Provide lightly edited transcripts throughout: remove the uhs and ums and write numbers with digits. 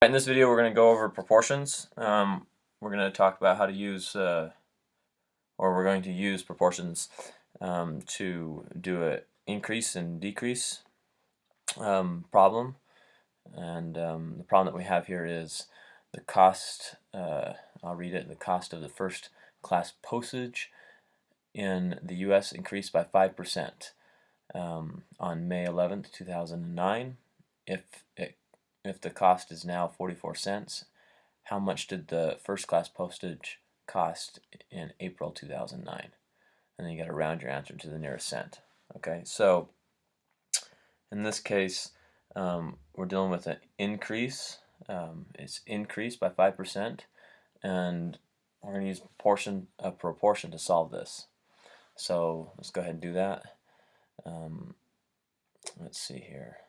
In this video, we're going to go over proportions. We're going to talk about how to use, or we're going to use proportions to do an increase and decrease problem. And the problem that we have here is the cost, I'll read it, the cost of the first class postage in the US increased by 5% on May 11th, 2009. If the cost is now 44 cents, how much did the first class postage cost in April 2009? And then you got to round your answer to the nearest cent. Okay, so in this case, we're dealing with an increase. It's increased by 5%, and we're going to use proportion to solve this. So let's go ahead and do that. Let's see here.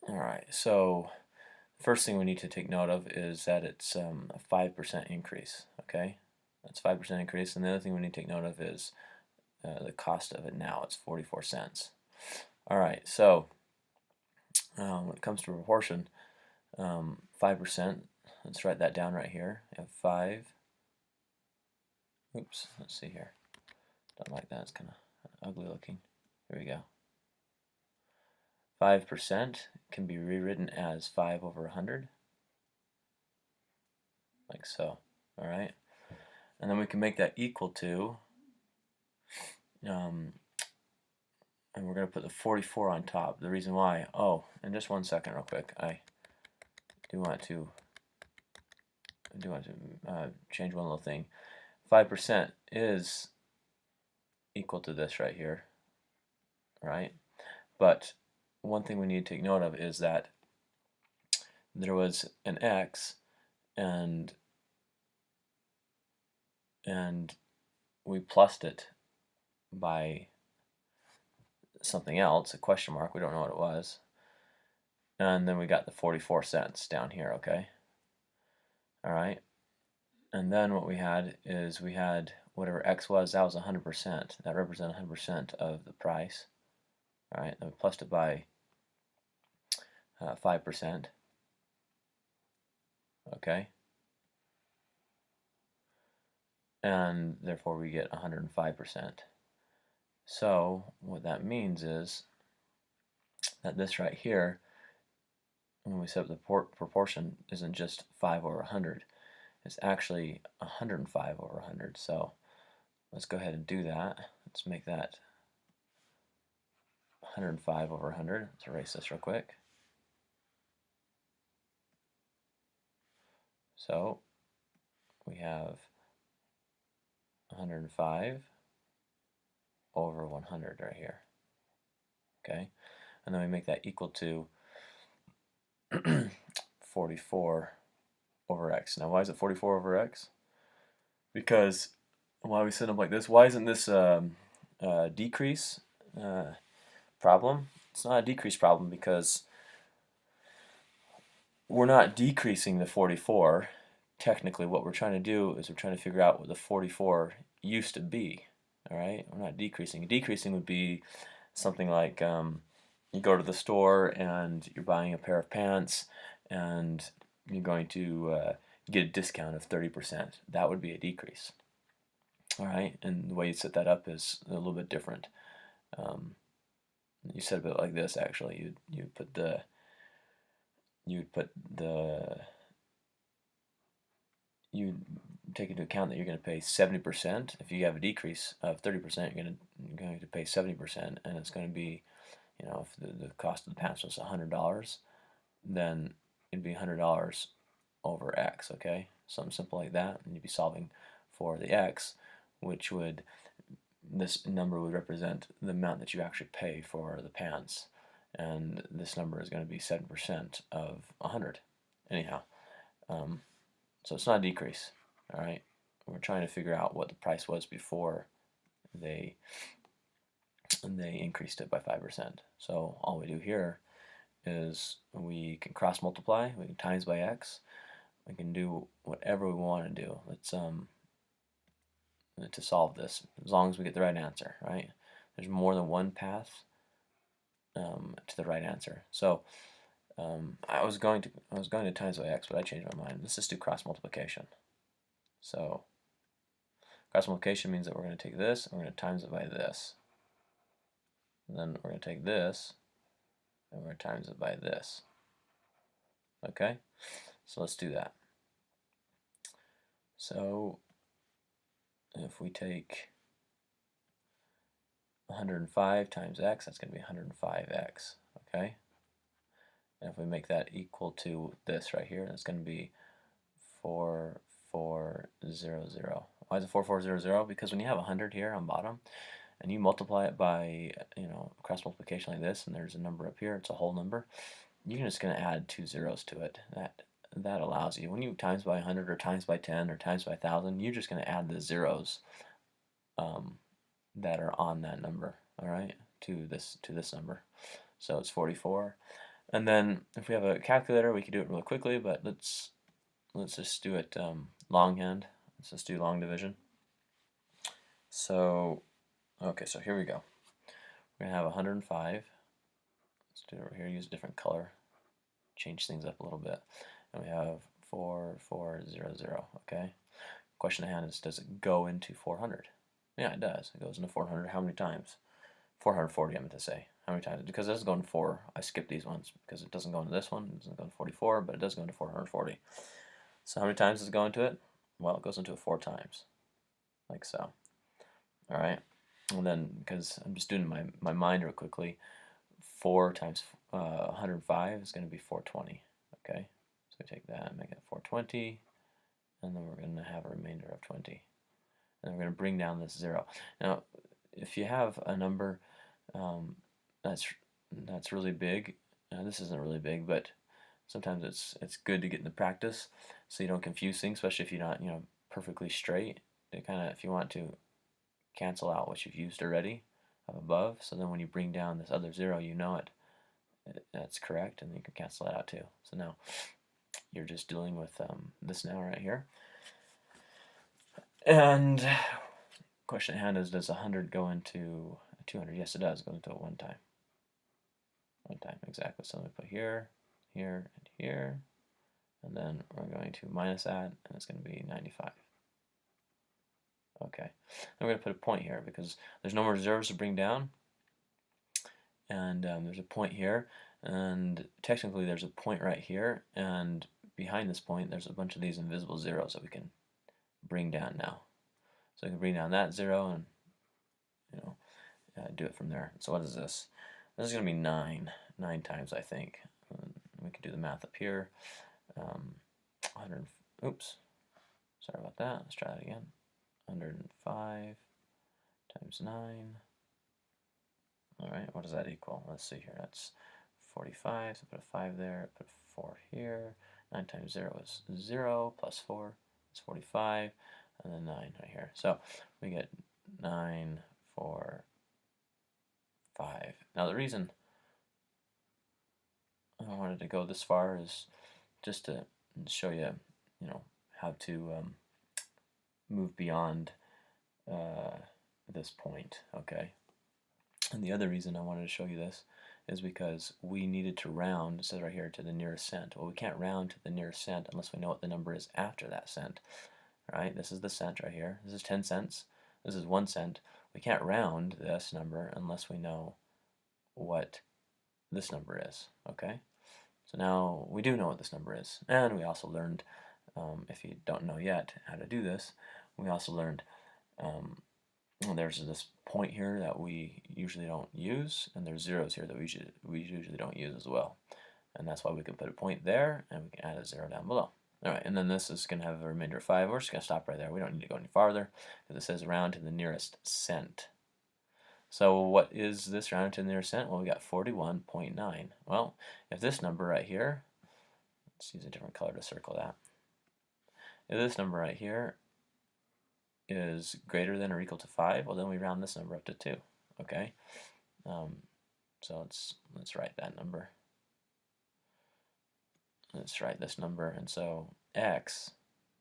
Alright, so the first thing we need to take note of is that it's a 5% increase, okay? That's 5% increase, and the other thing we need to take note of is the cost of it now. It's 44 cents. Alright, so when it comes to proportion, 5%, let's write that down right here. We have 5, oops, let's see here. Don't like that, it's kind of ugly looking. Here we go. 5% can be rewritten as 5 over 100, like so, alright? And then we can make that equal to, and we're going to put the 44 on top. The reason why, and just one second real quick, I do want to change one little thing. 5% is equal to this right here, right? But one thing we need to take note of is that there was an x, and we plussed it by something else, a question mark, we don't know what it was, and then we got the 44 cents down here, okay? Alright, and then what we had is we had whatever x was, that was 100%, that represented 100% of the price. Alright, then we plussed it by 5%, okay? And therefore we get 105%. So what that means is that this right here, when we set up the proportion, isn't just 5 over 100. It's actually 105 over 100. So let's go ahead and do that. Let's make that 105 over 100. Let's erase this real quick. So we have 105 over 100 right here. Okay, and then we make that equal to 44 over x. Now why is it 44 over x? Because why we set up like this, why isn't this a decrease problem? It's not a decrease problem because we're not decreasing the 44. Technically what we're trying to do is we're trying to figure out what the 44 used to be. Alright, we're not decreasing. Decreasing would be something like you go to the store and you're buying a pair of pants and you're going to get a discount of 30%. That would be a decrease. Alright, and the way you set that up is a little bit different. You set it like this actually. You'd take into account that you're going to pay 70%. If you have a decrease of 30%, you're going to pay 70%, and it's going to be, you know, if the cost of the pants was $100, then it'd be $100 over X, okay? Something simple like that, and you'd be solving for the X, which would, this number would represent the amount that you actually pay for the pants, and this number is going to be 7% of 100. Anyhow, so it's not a decrease, all right? We're trying to figure out what the price was before they increased it by 5%. So all we do here is we can cross multiply, we can times by x, we can do whatever we want to do. Let's to solve this, as long as we get the right answer, right? There's more than one path to the right answer. So I was going to times by x, but I changed my mind. Let's just do cross multiplication. So cross multiplication means that we're going to take this and we're going to times it by this. And then we're going to take this and we're going to times it by this. Okay? So let's do that. So if we take 105 times x, that's going to be 105x. Okay? And if we make that equal to this right here, that's going to be 4400. Why is it 4400? Because when you have 100 here on bottom, and you multiply it by, cross multiplication like this, and there's a number up here, it's a whole number, you're just going to add 2 zeros to it. That allows you, when you times by 100 or times by 10 or times by 1,000, you're just going to add the zeros that are on that number, all right, to this number. So it's 44. And then if we have a calculator, we could do it really quickly, but let's just do it longhand. Let's just do long division. So, okay, so here we go. We're going to have 105. Let's do it over here, use a different color, change things up a little bit. And we have 4400, okay? Question at hand is, does it go into 400? Yeah, it does. It goes into 400. How many times? 440, I meant to say. How many times? Because it doesn't go into 4. I skipped these ones because it doesn't go into this one. It doesn't go into 44, but it does go into 440. So how many times does it go into it? Well, it goes into it 4 times, like so. All right, and then because I'm just doing my mind real quickly, 4 times 105 is going to be 420. Okay, so we take that and make it 420, and then we're going to have a remainder of 20, and we're going to bring down this 0. Now, if you have a number that's really big, this isn't really big, but sometimes it's good to get in the practice so you don't confuse things, especially if you're not perfectly straight. To kind of, if you want to cancel out what you've used already up above, so then when you bring down this other 0, you know that's correct, and you can cancel that out too. So now you're just dealing with this now right here. And question at hand is, does 100 go into 200? Yes, it does. It goes into it one time. One time, exactly. So I'm going to put here, here, and here. And then we're going to minus that, and it's going to be 95. Okay. Then we're going to put a point here because there's no more zeros to bring down. And there's a point here. And technically there's a point right here. And behind this point, there's a bunch of these invisible zeros that we can bring down now. So we can bring down that 0 and do it from there. So what is this? This is going to be 9 times, I think. And we can do the math up here. 100. Oops. Sorry about that. Let's try that again. 105 times 9. All right. What does that equal? Let's see here. That's 45. So put a 5 there. Put a 4 here. 9 times 0 is 0. Plus 4 is 45. And then 9 right here. So we get 9, 4, 5. Now the reason I wanted to go this far is just to show you, how to move beyond this point, okay? And the other reason I wanted to show you this is because we needed to round, it says right here, to the nearest cent. Well, we can't round to the nearest cent unless we know what the number is after that cent, right? This is the cent right here. This is 10 cents. This is 1 cent. We can't round this number unless we know what this number is, okay? So now we do know what this number is, and we also learned, if you don't know yet how to do this, we also learned there's this point here that we usually don't use, and there's zeros here that we usually don't use as well. And that's why we can put a point there, and we can add a 0 down below. All right, and then this is going to have a remainder of 5. We're just going to stop right there. We don't need to go any farther, because it says round to the nearest cent. So what is this round to the nearest cent? Well, we got 41.9. Well, if this number right here, let's use a different color to circle that. If this number right here is greater than or equal to 5, well, then we round this number up to 2. Okay, so let's write that number. Let's write this number, and so x,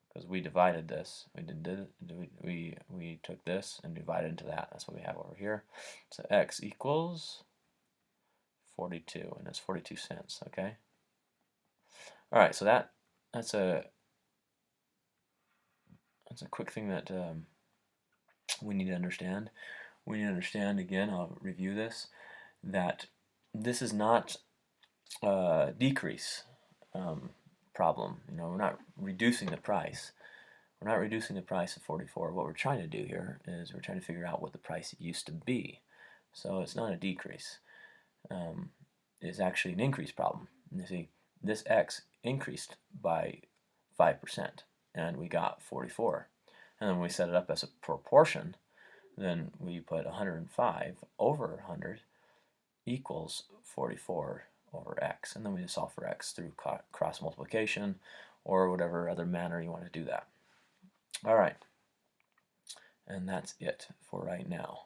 because we divided this, we took this and divided into that. That's what we have over here. So x equals 42, and that's 42 cents, okay? All right, so that's a quick thing that we need to understand. We need to understand, again, I'll review this, that this is not a decrease problem. You know, we're not reducing the price. We're not reducing the price of 44. What we're trying to do here is we're trying to figure out what the price used to be. So it's not a decrease. It's actually an increase problem. You see, this x increased by 5%, and we got 44. And then when we set it up as a proportion, then we put 105 over 100 equals 44 over x. And then we just solve for x through cross multiplication or whatever other manner you want to do that. All right. And that's it for right now.